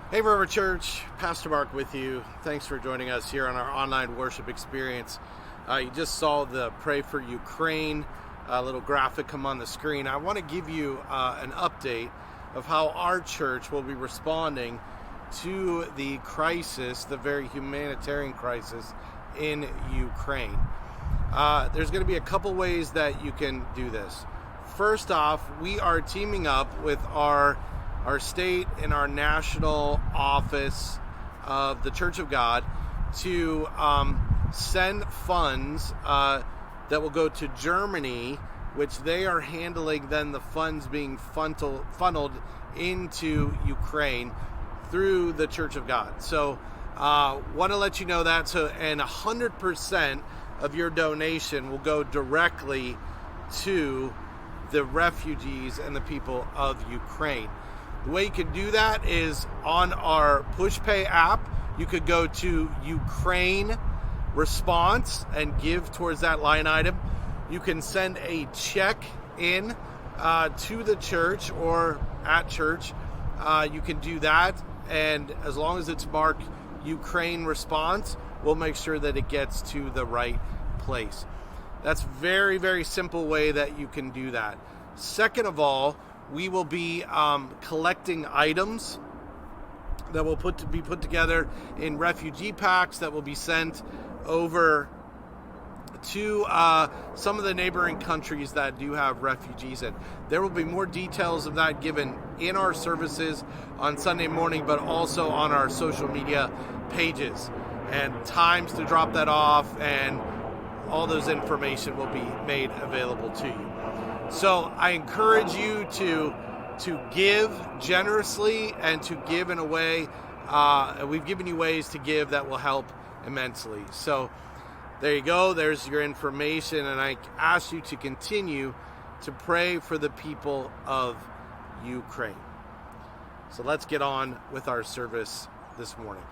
Hey River Church, Pastor Mark with you. Thanks for joining us here on our online worship experience. You just saw the Pray for Ukraine little graphic come on the screen. I want to give you an update of how our church will be responding to the crisis, the very humanitarian crisis in Ukraine. There's going to be a couple ways that you can do this. First off, we are teaming up with our state and our national office of the Church of God to send funds that will go to Germany, which they are handling then the funds being funneled into Ukraine through the Church of God. So want to let you know that. And 100% of your donation will go directly to the refugees and the people of Ukraine. The way you can do that is on our PushPay app. You could go to Ukraine response and give towards that line item. You can send a check in to the church or at church. You can do that, and as long as it's marked Ukraine response, we'll make sure that it gets to the right place. That's very, very simple way that you can do that. Second of all, we will be collecting items that will be put together in refugee packs that will be sent over to some of the neighboring countries that do have refugees in. There will be more details of that given in our services on Sunday morning, but also on our social media pages, and times to drop that off, and all those information will be made available to you. So I encourage you to give generously and to give in a way, we've given you ways to give that will help immensely. So there you go, there's your information, and I ask you to continue to pray for the people of Ukraine. So let's get on with our service this morning.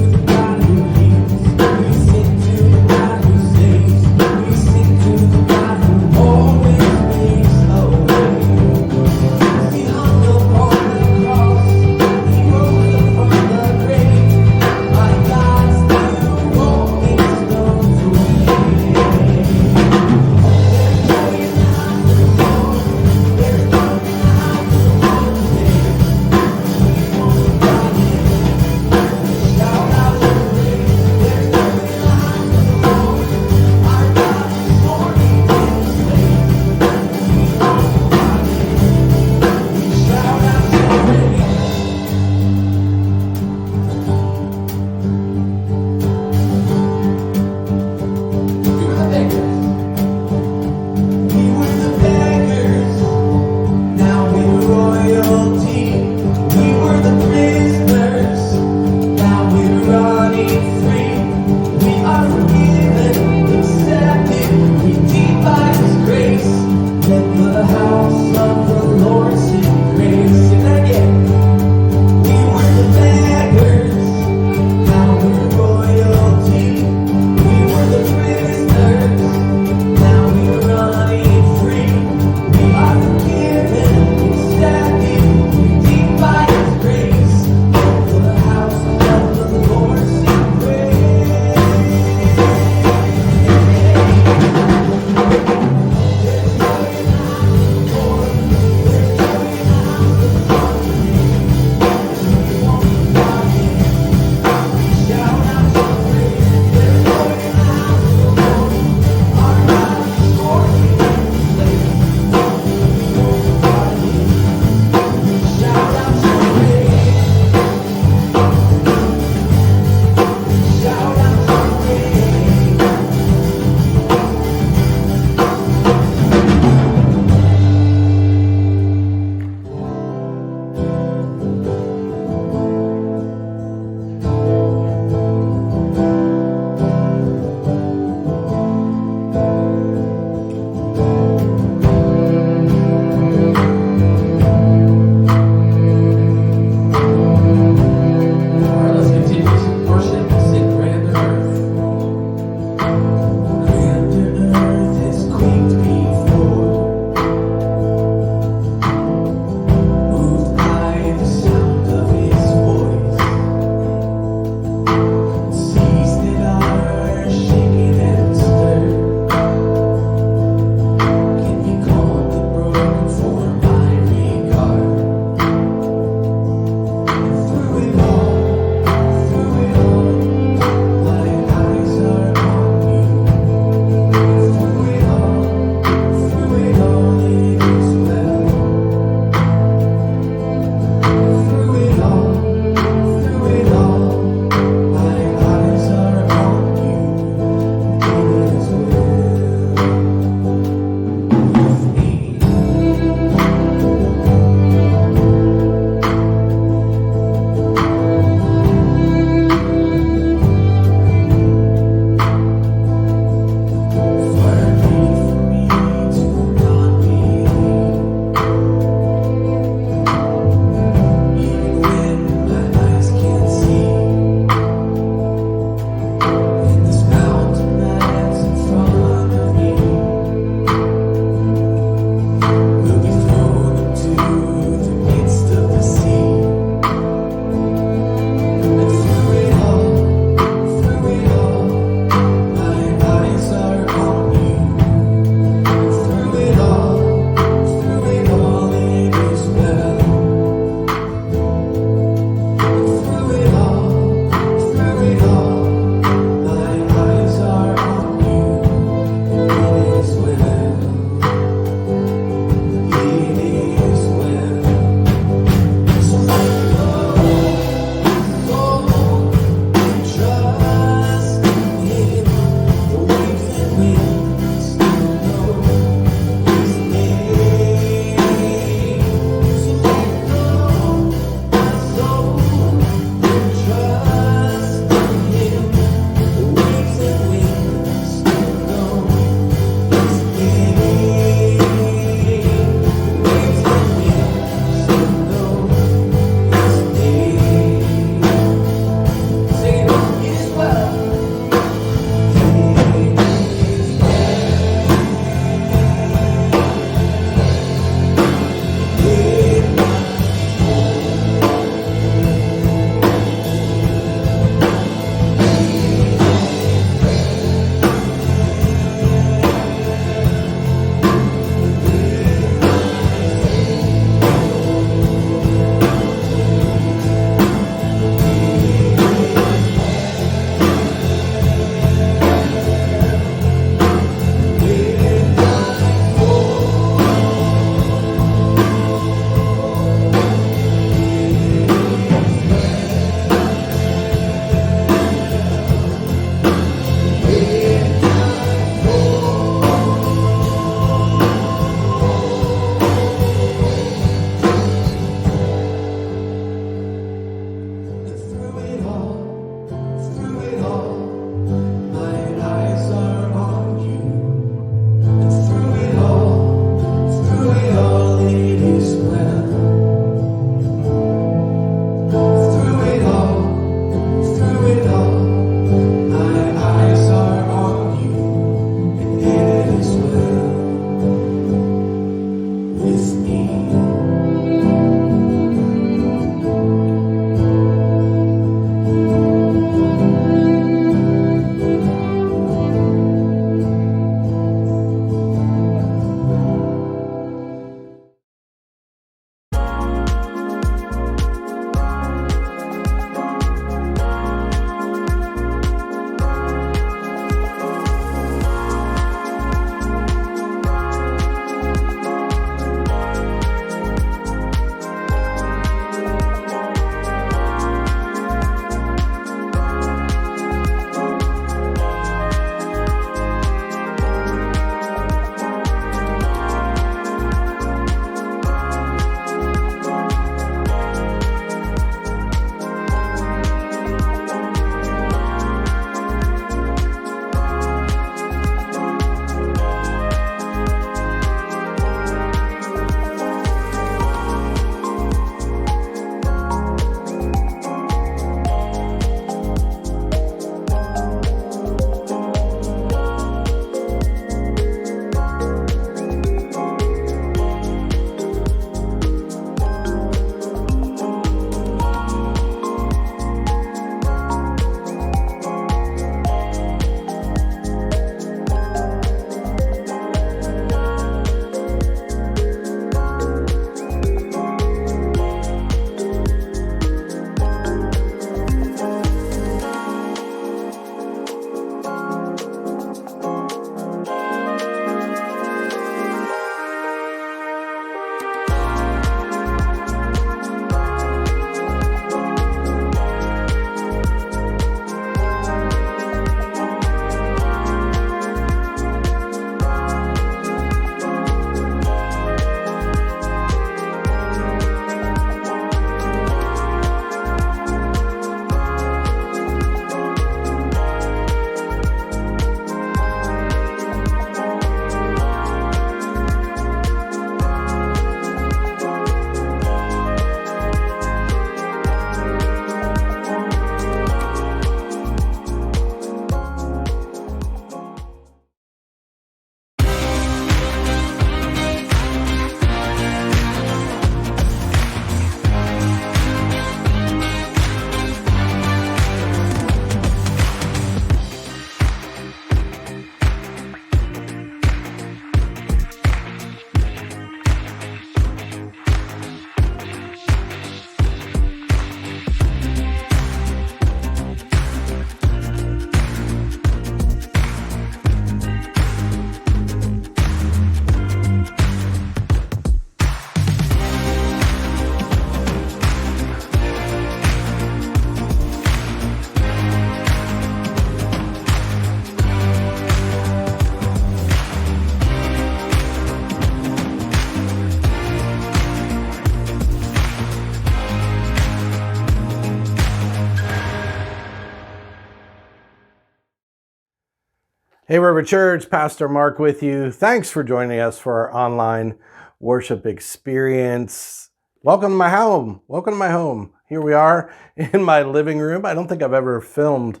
Hey, River Church, Pastor Mark with you. Thanks for joining us for our online worship experience. Welcome to my home. Welcome to my home. Here we are in my living room. I don't think I've ever filmed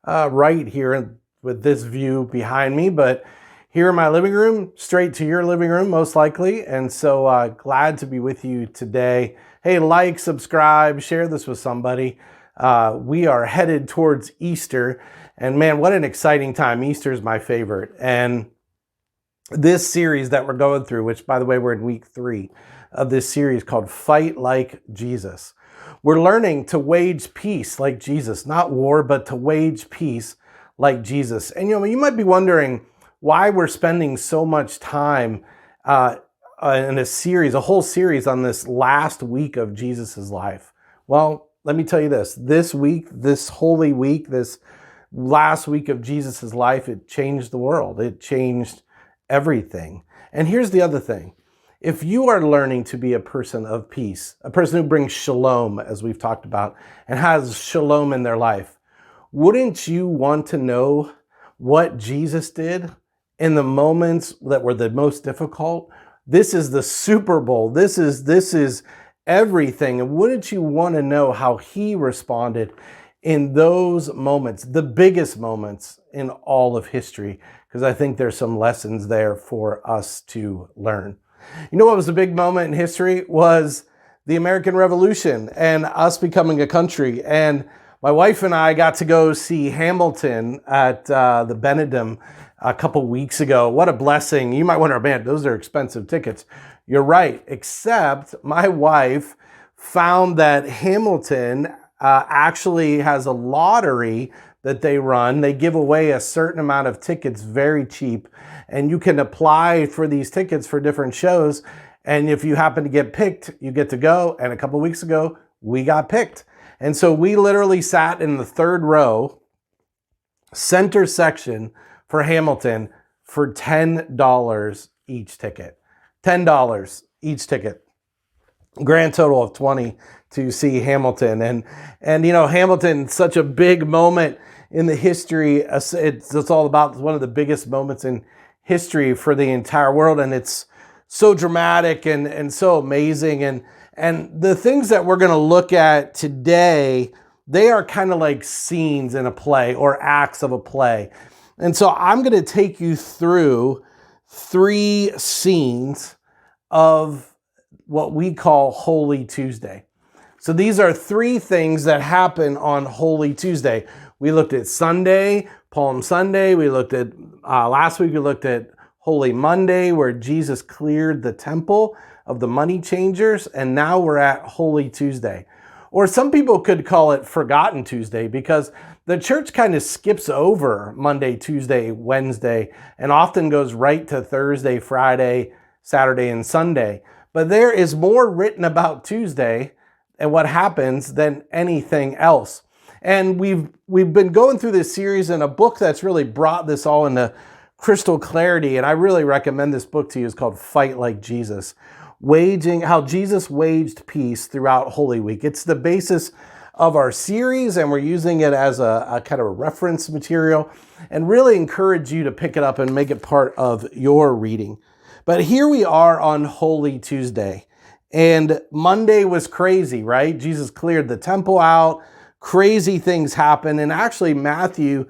right here with this view behind me, but here in my living room, straight to your living room, most likely. And so glad to be with you today. Hey, like, subscribe, share this with somebody. We are headed towards Easter. And man, what an exciting time. Easter is my favorite. And this series that we're going through, which by the way, we're in week 3 of this series called Fight Like Jesus. We're learning to wage peace like Jesus, not war, but to wage peace like Jesus. And you might be wondering why we're spending so much time in a whole series on this last week of Jesus's life. Well, let me tell you this week, this Holy Week, this last week of Jesus's life, it changed the world. It changed everything. And here's the other thing. If you are learning to be a person of peace, a person who brings shalom, as we've talked about, and has shalom in their life, wouldn't you want to know what Jesus did in the moments that were the most difficult? This is the Super Bowl. This is everything. And wouldn't you want to know how he responded in those moments, the biggest moments in all of history? Because I think there's some lessons there for us to learn. You know what was a big moment in history? Was the American Revolution and us becoming a country. And my wife and I got to go see Hamilton at the Benedum a couple weeks ago. What a blessing. You might wonder, man, those are expensive tickets. You're right, except my wife found that Hamilton actually has a lottery that they run. They give away a certain amount of tickets very cheap, and you can apply for these tickets for different shows. And if you happen to get picked, you get to go. And a couple weeks ago, we got picked. And so we literally sat in the third row, center section for Hamilton for $10 each ticket. $10 each ticket. Grand total of 20 to see Hamilton. And Hamilton, such a big moment in the history. It's all about one of the biggest moments in history for the entire world. And it's so dramatic and so amazing. And the things that we're going to look at today, they are kind of like scenes in a play or acts of a play. And so I'm going to take you through 3 scenes of what we call Holy Tuesday. So these are 3 things that happen on Holy Tuesday. We looked at Sunday, Palm Sunday. We looked at, last week we looked at Holy Monday, where Jesus cleared the temple of the money changers. And now we're at Holy Tuesday. Or some people could call it Forgotten Tuesday, because the church kind of skips over Monday, Tuesday, Wednesday, and often goes right to Thursday, Friday, Saturday, and Sunday. But there is more written about Tuesday and what happens than anything else. And we've been going through this series in a book that's really brought this all into crystal clarity. And I really recommend this book to you. It's called Fight Like Jesus. How Jesus waged peace throughout Holy Week. It's the basis of our series, and we're using it as a kind of a reference material, and really encourage you to pick it up and make it part of your reading. But here we are on Holy Tuesday, and Monday was crazy, right? Jesus cleared the temple out, crazy things happen, and actually in Matthew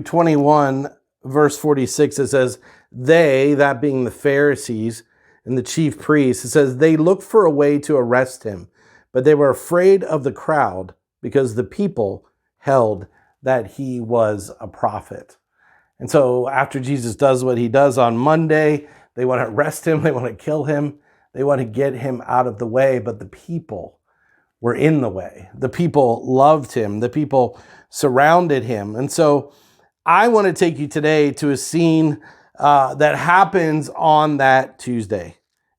21, verse 46, it says, they, that being the Pharisees and the chief priests, it says, they looked for a way to arrest him, but they were afraid of the crowd because the people held that he was a prophet. And so after Jesus does what he does on Monday, they want to arrest him, they want to kill him, they want to get him out of the way, but the people were in the way. The people loved him, the people surrounded him. And so I want to take you today to a scene that happens on that Tuesday.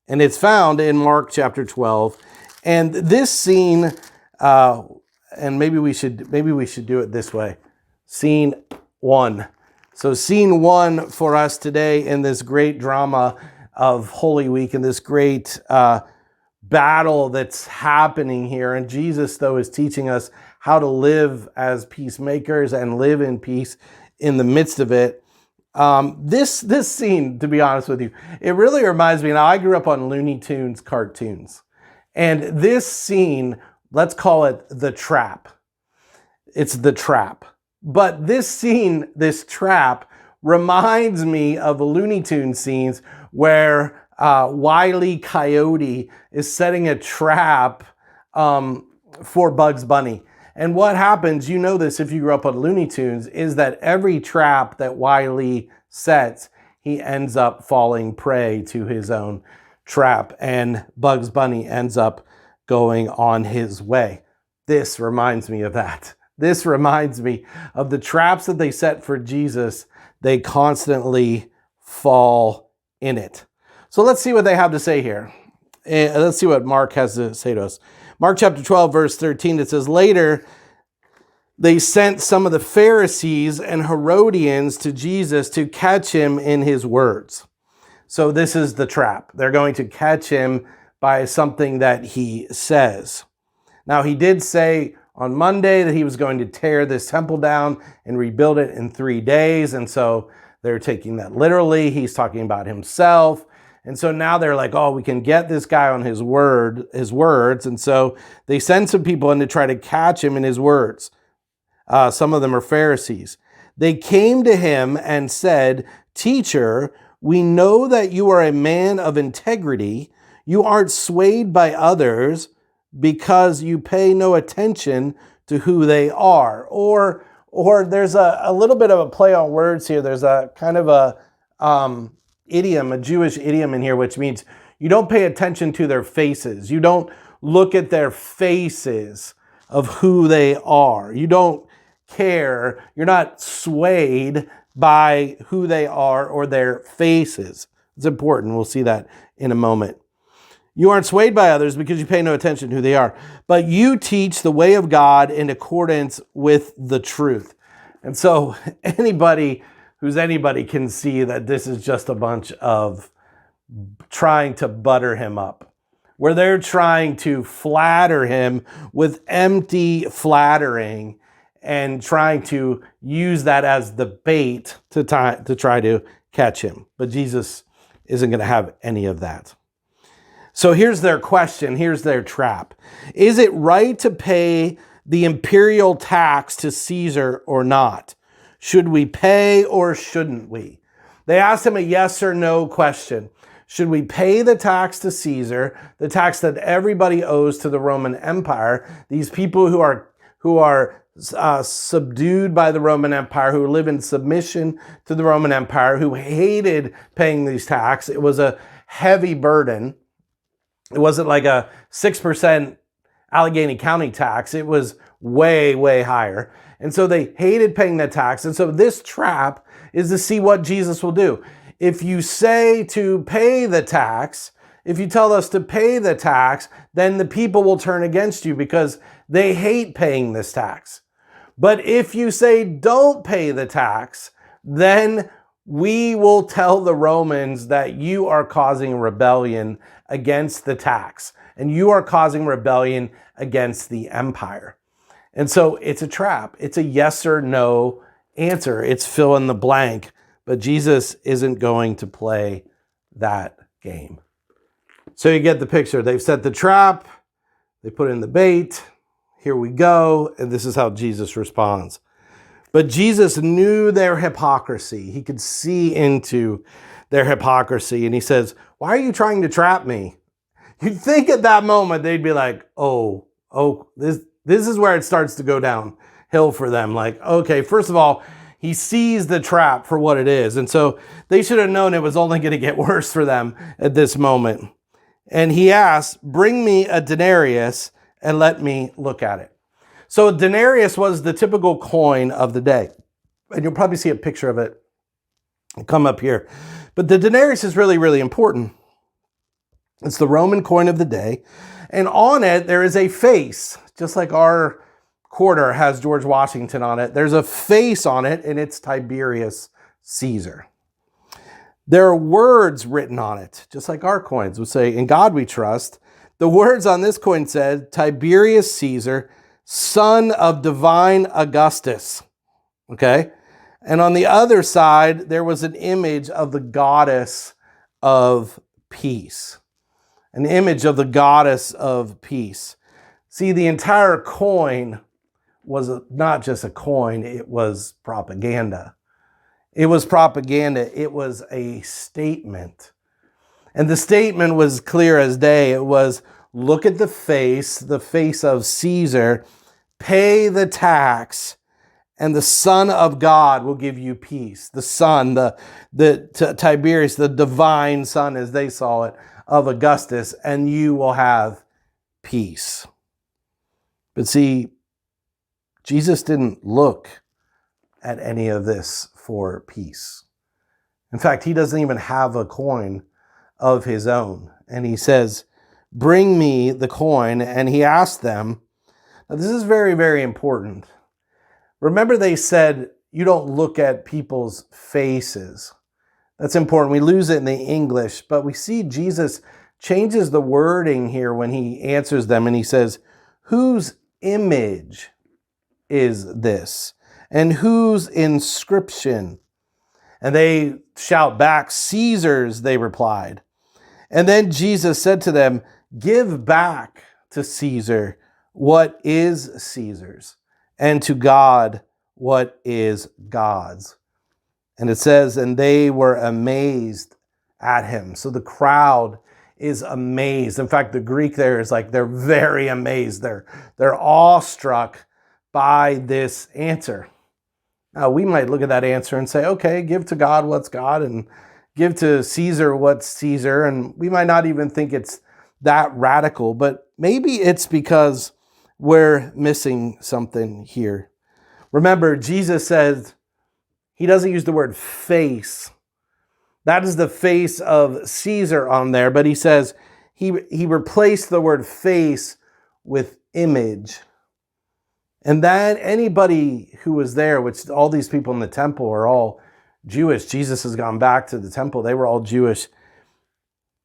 And it's found in Mark chapter 12. And this scene, and maybe we should do it this way. Scene 1. So scene 1 for us today in this great drama of Holy Week and this great battle that's happening here. And Jesus, though, is teaching us how to live as peacemakers and live in peace in the midst of it. This scene, to be honest with you, it really reminds me. Now, I grew up on Looney Tunes cartoons, and this scene, let's call it the trap. It's the trap. But this scene, this trap, reminds me of Looney Tunes scenes where Wile E. Coyote is setting a trap for Bugs Bunny. And what happens, you know this if you grew up on Looney Tunes, is that every trap that Wile E. sets, he ends up falling prey to his own trap, and Bugs Bunny ends up going on his way. This reminds me of that. This reminds me of the traps that they set for Jesus. They constantly fall in it. So let's see what they have to say here. Let's see what Mark has to say to us. Mark chapter 12, verse 13, it says, later, they sent some of the Pharisees and Herodians to Jesus to catch him in his words. So this is the trap. They're going to catch him by something that he says. Now, he did say on Monday that he was going to tear this temple down and rebuild it in 3 days. And so they're taking that literally. He's talking about himself. And so now they're like, oh, we can get this guy on his words. And so they send some people in to try to catch him in his words. Some of them are Pharisees. They came to him and said, teacher, we know that you are a man of integrity. You aren't swayed by others because you pay no attention to who they are. Or there's a little bit of a play on words here. There's a kind of a idiom, a Jewish idiom in here, which means you don't pay attention to their faces. You don't look at their faces of who they are. You don't care. You're not swayed by who they are or their faces. It's important. We'll see that in a moment. You aren't swayed by others because you pay no attention to who they are, but you teach the way of God in accordance with the truth. And so anybody can see that this is just a bunch of trying to butter him up, where they're trying to flatter him with empty flattering and trying to use that as the bait to try to catch him. But Jesus isn't going to have any of that. So here's their question. Here's their trap. Is it right to pay the imperial tax to Caesar or not? Should we pay or shouldn't we? They asked him a yes or no question. Should we pay the tax to Caesar, the tax that everybody owes to the Roman Empire? These people who are subdued by the Roman Empire, who live in submission to the Roman Empire, who hated paying these taxes. It was a heavy burden. It wasn't like a 6% Allegheny County tax. It was way, way higher. And so they hated paying that tax. And so this trap is to see what Jesus will do. If you say to pay the tax, if you tell us to pay the tax, then the people will turn against you because they hate paying this tax. But if you say don't pay the tax, then we will tell the Romans that you are causing rebellion against the tax and you are causing rebellion against the empire. And so it's a trap. It's a yes or no answer. It's fill in the blank, but Jesus isn't going to play that game. So you get the picture. They've set the trap. They put in the bait. Here we go. And this is how Jesus responds. But Jesus knew their hypocrisy. He could see into their hypocrisy. And he says, why are you trying to trap me? You'd think at that moment, they'd be like, oh, this is where it starts to go downhill for them. Like, okay, first of all, he sees the trap for what it is. And so they should have known it was only going to get worse for them at this moment. And he asks, bring me a denarius and let me look at it. So a denarius was the typical coin of the day. And you'll probably see a picture of it come up here. But the denarius is really, really important. It's the Roman coin of the day. And on it, there is a face, just like our quarter has George Washington on it. There's a face on it, and it's Tiberius Caesar. There are words written on it, just like our coins would say, in God we trust. The words on this coin said, Tiberius Caesar, son of divine Augustus. Okay? And on the other side, there was an image of the goddess of peace. An image of the goddess of peace. See, the entire coin was not just a coin, it was propaganda. It was propaganda. It was a statement. And the statement was clear as day. It was, look at the face of Caesar, pay the tax, and the Son of God will give you peace. The Son, Tiberius, the divine Son, as they saw it, of Augustus, and you will have peace. But see, Jesus didn't look at any of this for peace. In fact, he doesn't even have a coin of his own. And he says, bring me the coin. And he asked them, now this is very, very important. Remember they said, you don't look at people's faces. That's important. We lose it in the English, but we see Jesus changes the wording here when he answers them. And he says, whose image is this? And whose inscription? And they shout back, Caesar's, they replied. And then Jesus said to them, give back to Caesar what is Caesar's, and to God what is God's. And it says, and they were amazed at him. So the crowd is amazed. In fact, the Greek there is like they're very amazed. They're awestruck by this answer. Now, we might look at that answer and say, okay, give to God what's God and give to Caesar what's Caesar. And we might not even think it's that radical, but maybe it's because we're missing something here. Remember, Jesus says, he doesn't use the word face. That is the face of Caesar on there, but he says he replaced the word face with image. And that anybody who was there, which all these people in the temple are all Jewish. Jesus has gone back to the temple. They were all Jewish.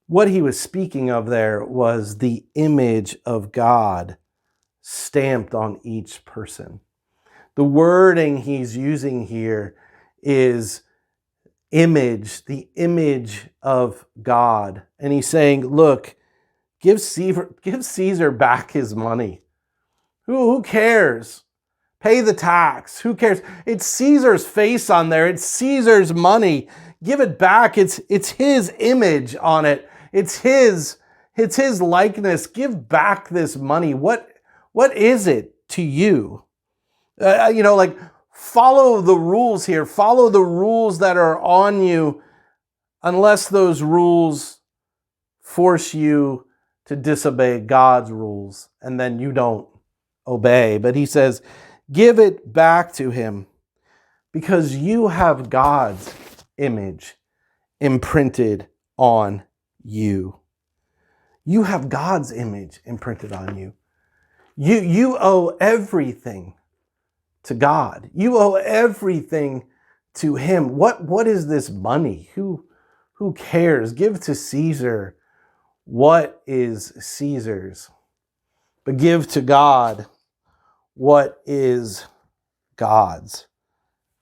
What he was speaking of there was the image of God stamped on each person. The wording he's using here is image, the image of God. And he's saying, look, give Caesar back his money. Who cares? Pay the tax. Who cares? It's Caesar's face on there. It's Caesar's money. Give it back. It's his image on it. It's his likeness. Give back this money. What is it to you? Like follow the rules here. Follow the rules that are on you, unless those rules force you to disobey God's rules, and then you don't obey. But he says, give it back to him because you have God's image imprinted on you. You have God's image imprinted on you. You owe everything to God. You owe everything to him. What is this money? Who cares? Give to Caesar what is Caesar's, but give to God what is God's.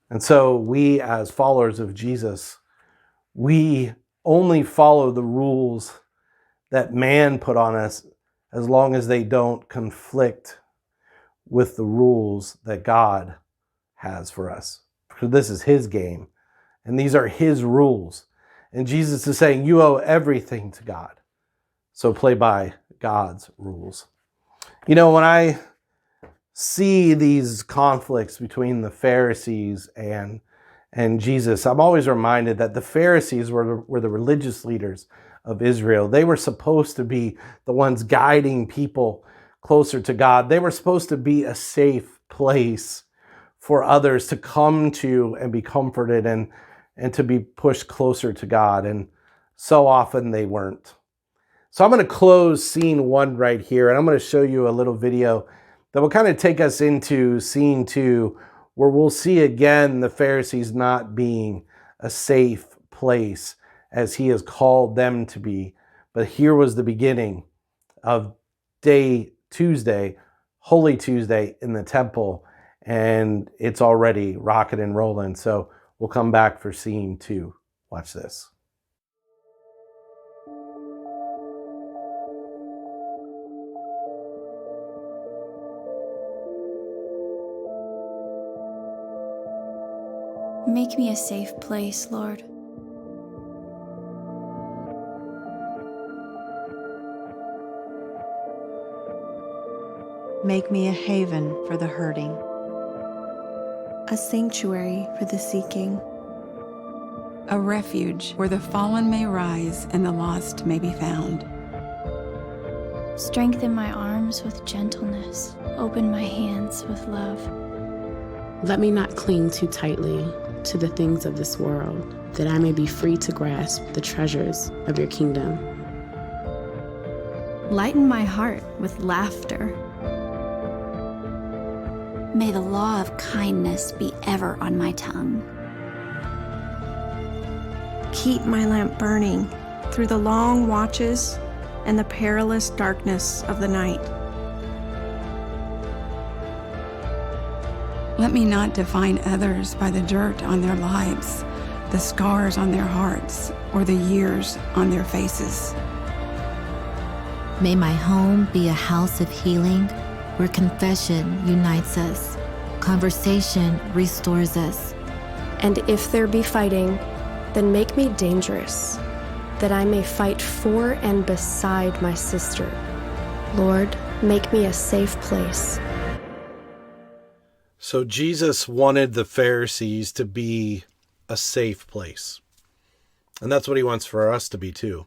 And so we, as followers of Jesus, we only follow the rules that man put on us as long as they don't conflict with the rules that God has for us. Because this is his game, and these are his rules. And Jesus is saying, you owe everything to God, so play by God's rules. When I see these conflicts between the Pharisees and Jesus, I'm always reminded that the Pharisees were the religious leaders of Israel. They were supposed to be the ones guiding people closer to God. They were supposed to be a safe place for others to come to and be comforted and to be pushed closer to God. And so often they weren't. So I'm going to close scene 1 right here, and I'm going to show you a little video that will kind of take us into scene 2, where we'll see again the Pharisees not being a safe place as he has called them to be. But here was the beginning of day Tuesday, Holy Tuesday in the temple, and it's already rocking and rolling. So we'll come back for scene 2. Watch this. Make me a safe place, Lord. Make me a haven for the hurting, A sanctuary for the seeking. a refuge where the fallen may rise and the lost may be found. Strengthen my arms with gentleness. Open my hands with love. Let me not cling too tightly to the things of this world, that I may be free to grasp the treasures of your kingdom. Lighten my heart with laughter. May the law of kindness be ever on my tongue. Keep my lamp burning through the long watches and the perilous darkness of the night. Let me not define others by the dirt on their lives, the scars on their hearts, or the years on their faces. May my home be a house of healing where confession unites us, conversation restores us. And if there be fighting, then make me dangerous, that I may fight for and beside my sister. Lord, make me a safe place. So Jesus wanted the Pharisees to be a safe place. And that's what he wants for us to be too.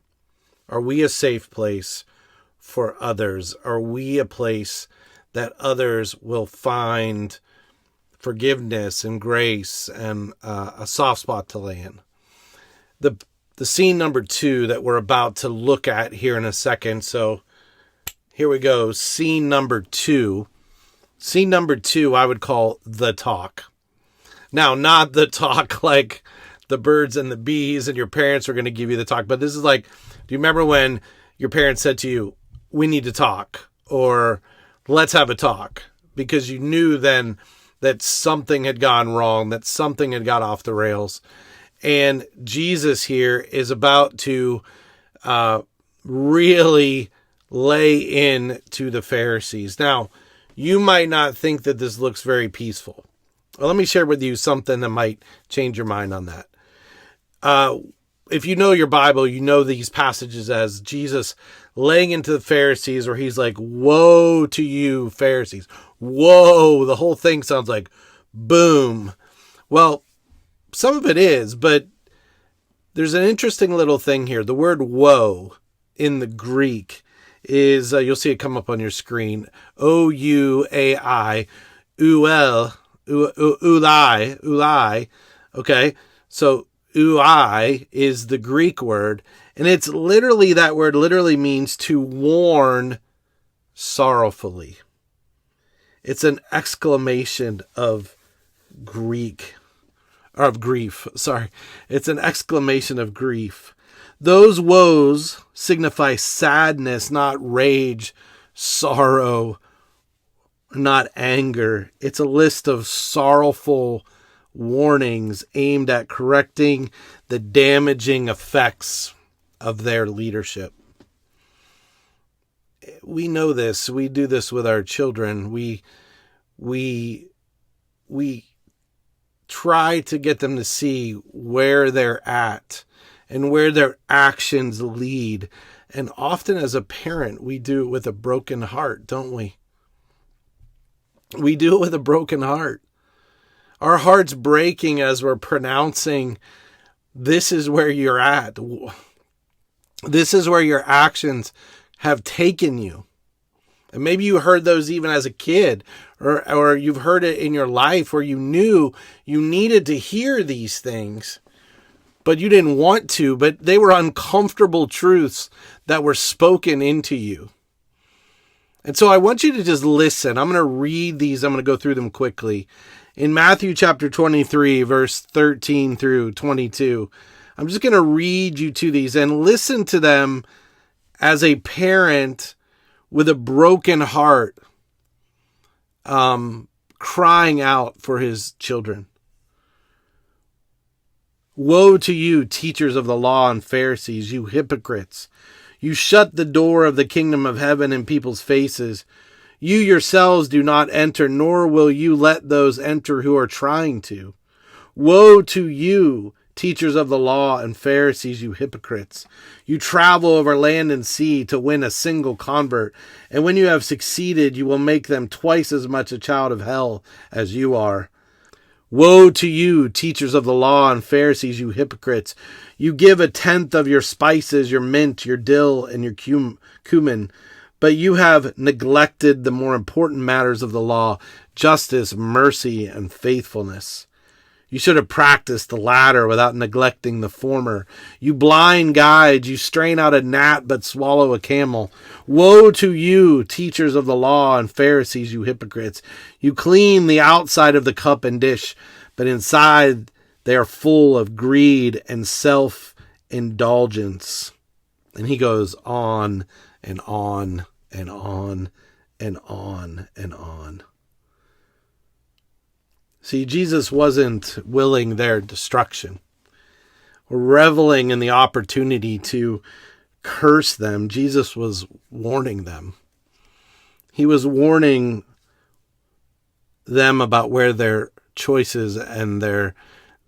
Are we a safe place for others? Are we a place that others will find forgiveness and grace and a soft spot to lay in? The scene number 2 that we're about to look at here in a second. So here we go. Scene number 2. Scene number 2 I would call the talk. Now, not the talk like the birds and the bees and your parents are going to give you the talk, but this is like, do you remember when your parents said to you, we need to talk, or let's have a talk? Because you knew then that something had gone wrong, that something had got off the rails. And Jesus here is about to really lay in to the Pharisees. Now, you might not think that this looks very peaceful. Well, let me share with you something that might change your mind on that. If you know your Bible, you know these passages as Jesus laying into the Pharisees, where he's like, woe to you, Pharisees. Whoa, the whole thing sounds like boom. Well, some of it is, but there's an interesting little thing here. The word woe in the Greek is, you'll see it come up on your screen, O-U-A-I, ulai, okay? So ulai is the Greek word, and it's literally, that word literally means to warn sorrowfully. It's an exclamation of grief. It's an exclamation of grief. Those woes signify sadness, not rage, sorrow, not anger. It's a list of sorrowful warnings aimed at correcting the damaging effects of their leadership. We know this. We do this with our children. We try to get them to see where they're at and where their actions lead. And often as a parent, we do it with a broken heart, don't we? We do it with a broken heart. Our heart's breaking as we're pronouncing, this is where you're at. This is where your actions have taken you. And maybe you heard those even as a kid, or you've heard it in your life where you knew you needed to hear these things, but you didn't want to, but they were uncomfortable truths that were spoken into you. And so I want you to just listen. I'm going to read these. I'm going to go through them quickly. In Matthew chapter 23, verse 13 through 22, I'm just going to read you to these and listen to them as a parent with a broken heart, crying out for his children. Woe to you, teachers of the law and Pharisees, you hypocrites! You shut the door of the kingdom of heaven in people's faces. You yourselves do not enter, nor will you let those enter who are trying to. Woe to you, teachers of the law and Pharisees, you hypocrites! You travel over land and sea to win a single convert, and when you have succeeded, you will make them twice as much a child of hell as you are. Woe to you, teachers of the law and Pharisees, you hypocrites! You give a tenth of your spices, your mint, your dill, and your cumin, but you have neglected the more important matters of the law, justice, mercy, and faithfulness. You should have practiced the latter without neglecting the former. You blind guides, you strain out a gnat but swallow a camel. Woe to you, teachers of the law and Pharisees, you hypocrites! You clean the outside of the cup and dish, but inside they are full of greed and self-indulgence. And he goes on and on and on and on and on. See, Jesus wasn't willing their destruction or reveling in the opportunity to curse them. Jesus was warning them. He was warning them about where their choices and their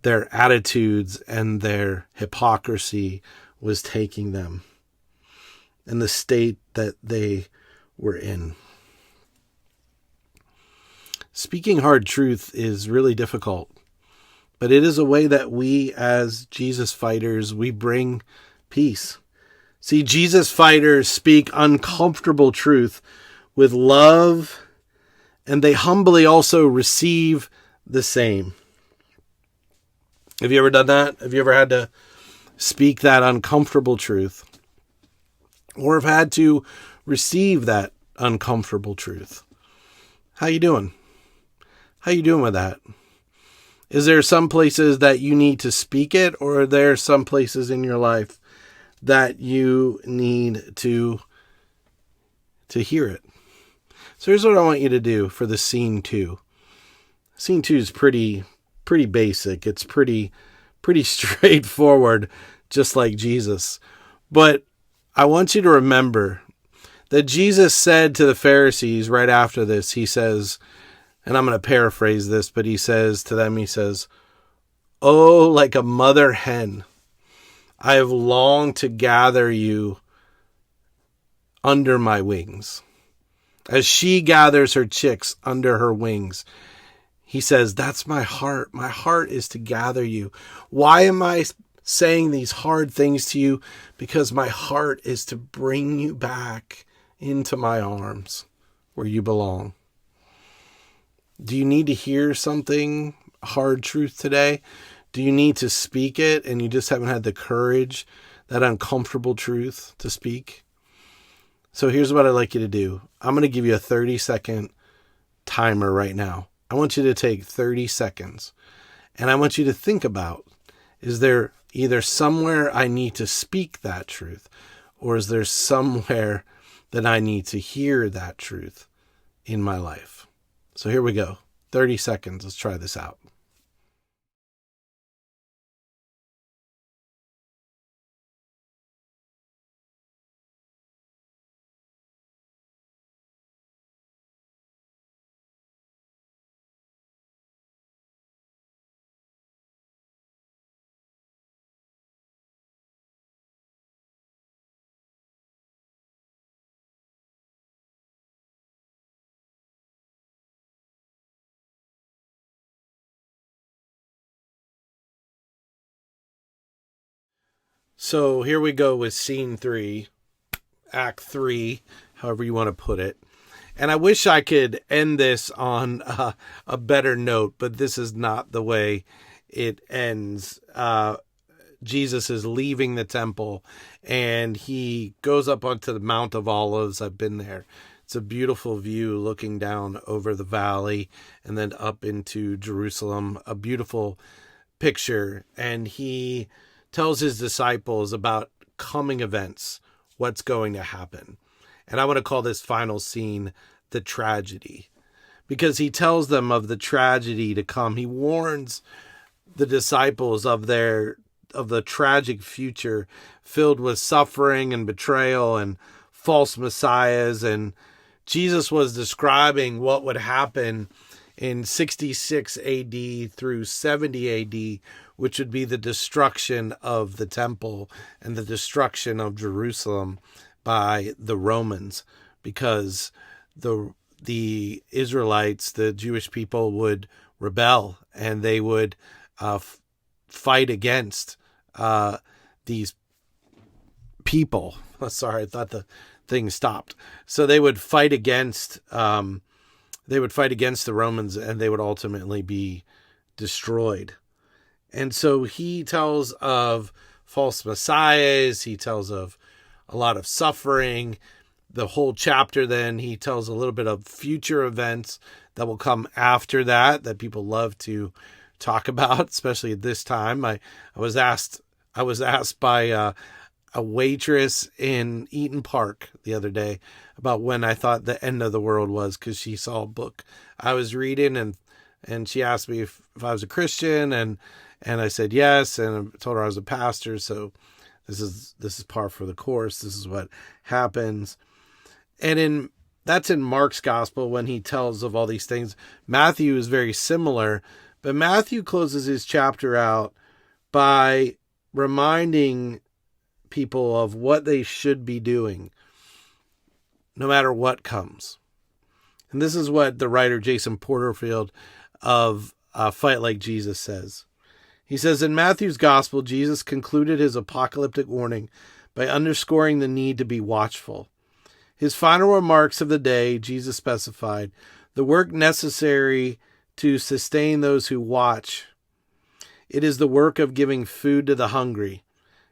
attitudes and their hypocrisy was taking them and the state that they were in. Speaking hard truth is really difficult, but it is a way that we as Jesus fighters, we bring peace. See, Jesus fighters speak uncomfortable truth with love, and they humbly also receive the same. Have you ever done that? Have you ever had to speak that uncomfortable truth? Or have had to receive that uncomfortable truth? How you doing? How you doing with that? Is there some places that you need to speak it, or are there some places in your life that you need to hear it? So here's what I want you to do for the scene 2. Scene 2 is pretty basic. It's pretty straightforward, just like Jesus. But I want you to remember that Jesus said to the Pharisees right after this, he says, and I'm going to paraphrase this, but he says to them, he says, "Oh, like a mother hen, I have longed to gather you under my wings. As she gathers her chicks under her wings." He says, that's my heart. My heart is to gather you. Why am I saying these hard things to you? Because my heart is to bring you back into my arms where you belong. Do you need to hear something, hard truth today? Do you need to speak it and you just haven't had the courage, that uncomfortable truth to speak? So here's what I'd like you to do. I'm going to give you a 30-second timer right now. I want you to take 30 seconds and I want you to think about, is there either somewhere I need to speak that truth, or is there somewhere that I need to hear that truth in my life? So here we go. 30 seconds. Let's try this out. So here we go with scene 3, act 3, however you want to put it. And I wish I could end this on a better note, but this is not the way it ends. Jesus is leaving the temple and he goes up onto the Mount of Olives. I've been there. It's a beautiful view looking down over the valley and then up into Jerusalem, a beautiful picture. And he tells his disciples about coming events, what's going to happen. And I want to call this final scene the tragedy, because he tells them of the tragedy to come. He warns the disciples of the tragic future filled with suffering and betrayal and false messiahs. And Jesus was describing what would happen in 66 AD through 70 AD, which would be the destruction of the temple and the destruction of Jerusalem by the Romans, because the Israelites, the Jewish people, would rebel and they would fight against these people. Oh, sorry, I thought the thing stopped. So they would fight against the Romans, and they would ultimately be destroyed. And so he tells of false messiahs. He tells of a lot of suffering. The whole chapter, then, he tells a little bit of future events that will come after that people love to talk about, especially at this time. I was asked by a waitress in Eaton Park the other day about when I thought the end of the world was, because she saw a book I was reading, and she asked me if I was a Christian, and I said yes, and I told her I was a pastor. So this is par for the course. This is what happens. And that's in Mark's gospel when he tells of all these things. Matthew is very similar, but Matthew closes his chapter out by reminding people of what they should be doing no matter what comes. And this is what the writer Jason Porterfield of Fight Like Jesus says. He says, in Matthew's gospel, Jesus concluded his apocalyptic warning by underscoring the need to be watchful. His final remarks of the day, Jesus specified the work necessary to sustain those who watch. It is the work of giving food to the hungry,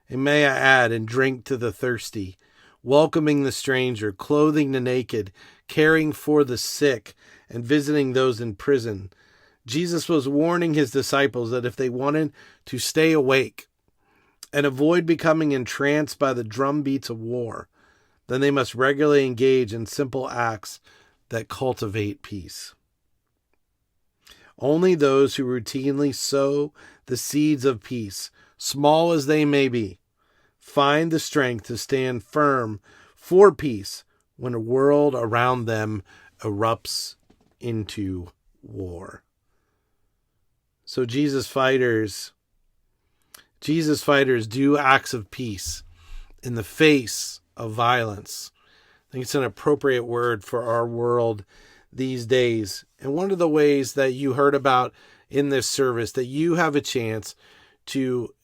and may I add, and drink to the thirsty, welcoming the stranger, clothing the naked, caring for the sick, and visiting those in prison. Jesus was warning his disciples that if they wanted to stay awake and avoid becoming entranced by the drumbeats of war, then they must regularly engage in simple acts that cultivate peace. Only those who routinely sow the seeds of peace, small as they may be, find the strength to stand firm for peace when a world around them erupts into war. So Jesus fighters do acts of peace in the face of violence. I think it's an appropriate word for our world these days. And one of the ways that you heard about in this service that you have a chance to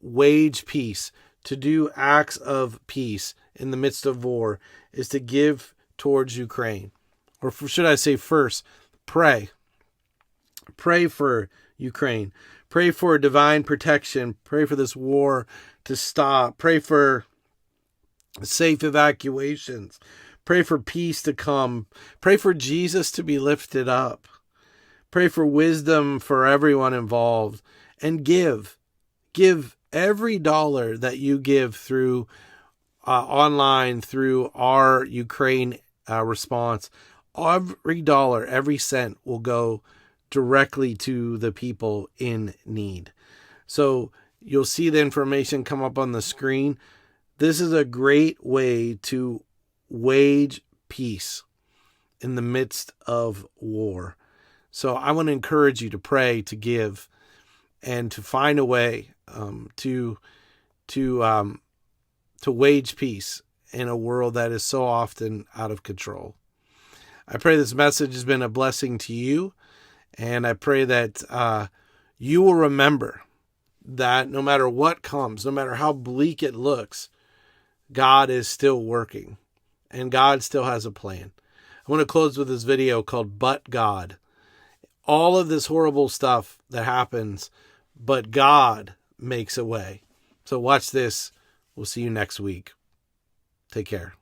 wage peace, to do acts of peace in the midst of war, is to give towards Ukraine. Or should I say first, pray. Pray for Ukraine. Pray for divine protection. Pray for this war to stop. Pray for safe evacuations. Pray for peace to come. Pray for Jesus to be lifted up. Pray for wisdom for everyone involved. And give every dollar that you give through online, through our Ukraine response. Every dollar, every cent will go directly to the people in need. So you'll see the information come up on the screen. This is a great way to wage peace in the midst of war. So I want to encourage you to pray, to give, and to find a way to wage peace in a world that is so often out of control. I pray this message has been a blessing to you, and I pray that you will remember that no matter what comes, no matter how bleak it looks, God is still working, and God still has a plan. I want to close with this video called But God. All of this horrible stuff that happens, but God makes a way. So watch this. We'll see you next week. Take care.